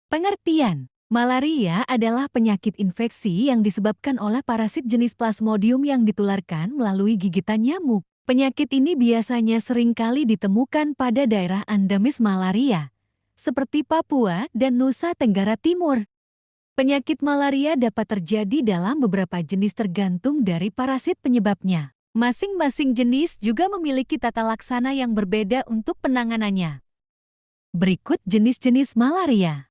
Pengertian. Malaria adalah penyakit infeksi yang disebabkan oleh parasit jenis Plasmodium yang ditularkan melalui gigitan nyamuk. Penyakit ini biasanya seringkali ditemukan pada daerah endemis malaria, seperti Papua dan Nusa Tenggara Timur. Penyakit malaria dapat terjadi dalam beberapa jenis tergantung dari parasit penyebabnya. Masing-masing jenis juga memiliki tata laksana yang berbeda untuk penanganannya. Berikut jenis-jenis malaria.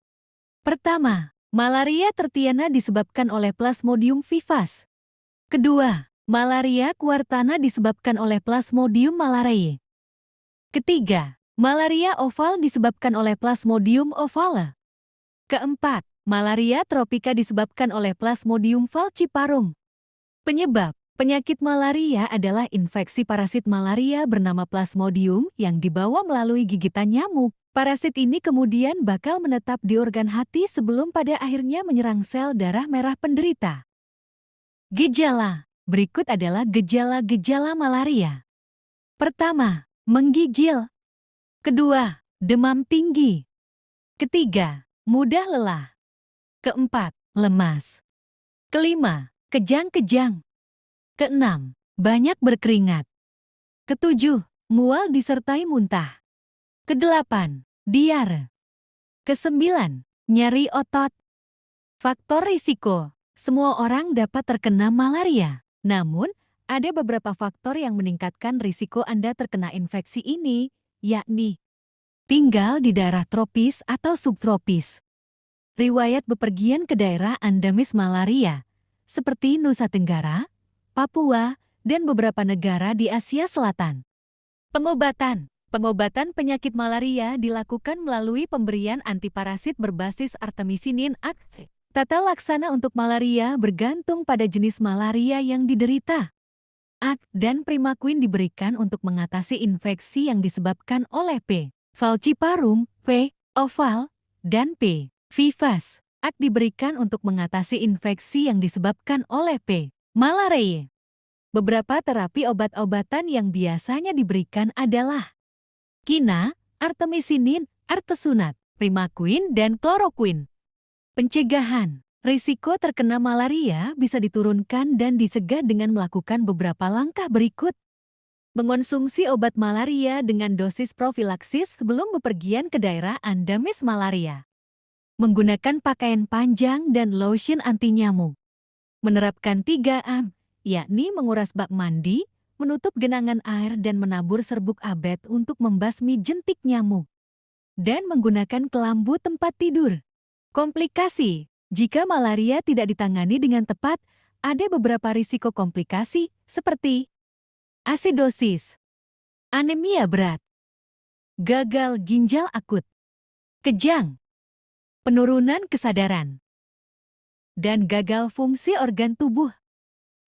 Pertama, malaria tertiana disebabkan oleh Plasmodium vivax. Kedua, malaria quartana disebabkan oleh Plasmodium malariae. Ketiga, malaria oval disebabkan oleh Plasmodium ovale. Keempat, malaria tropika disebabkan oleh Plasmodium falciparum. Penyebab penyakit malaria adalah infeksi parasit malaria bernama Plasmodium yang dibawa melalui gigitan nyamuk. Parasit ini kemudian bakal menetap di organ hati sebelum pada akhirnya menyerang sel darah merah penderita. Gejala. Berikut adalah gejala-gejala malaria. Pertama, menggigil. Kedua, demam tinggi. Ketiga, mudah lelah. Keempat, lemas. Kelima, kejang-kejang. Keenam, banyak berkeringat. Ketujuh, mual disertai muntah. Kedelapan, diare. Kesembilan, nyeri otot. Faktor risiko. Semua orang dapat terkena malaria. Namun, ada beberapa faktor yang meningkatkan risiko Anda terkena infeksi ini, yakni tinggal di daerah tropis atau subtropis. Riwayat bepergian ke daerah endemis malaria, seperti Nusa Tenggara, Papua, dan beberapa negara di Asia Selatan. Pengobatan. Pengobatan penyakit malaria dilakukan melalui pemberian antiparasit berbasis artemisinin ACT. Tata laksana untuk malaria bergantung pada jenis malaria yang diderita. ACT dan Primaquine diberikan untuk mengatasi infeksi yang disebabkan oleh P. falciparum, P. oval, dan P. vivax. ACT diberikan untuk mengatasi infeksi yang disebabkan oleh P. malariae. Beberapa terapi obat-obatan yang biasanya diberikan adalah kina, artemisinin, artesunat, primaquine, dan kloroquine. Pencegahan. Risiko terkena malaria bisa diturunkan dan dicegah dengan melakukan beberapa langkah berikut. Mengonsumsi obat malaria dengan dosis profilaksis sebelum bepergian ke daerah endemis malaria. Menggunakan pakaian panjang dan lotion anti nyamuk. Menerapkan 3M, yakni menguras bak mandi, menutup genangan air dan menabur serbuk abet untuk membasmi jentik nyamuk. Dan menggunakan kelambu tempat tidur. Komplikasi. Jika malaria tidak ditangani dengan tepat, ada beberapa risiko komplikasi seperti asidosis, anemia berat, gagal ginjal akut, kejang, penurunan kesadaran, dan gagal fungsi organ tubuh.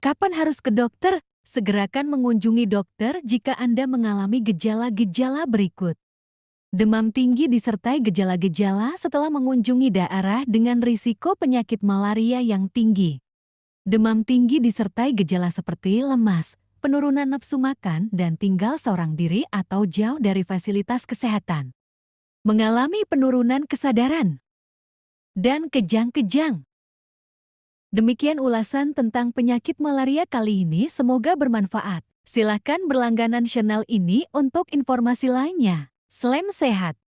Kapan harus ke dokter? Segerakan mengunjungi dokter jika Anda mengalami gejala-gejala berikut. Demam tinggi disertai gejala-gejala setelah mengunjungi daerah dengan risiko penyakit malaria yang tinggi. Demam tinggi disertai gejala seperti lemas, penurunan nafsu makan, dan tinggal seorang diri atau jauh dari fasilitas kesehatan. Mengalami penurunan kesadaran dan kejang-kejang. Demikian ulasan tentang penyakit malaria kali ini, semoga bermanfaat. Silakan berlangganan channel ini untuk informasi lainnya. Selamat sehat.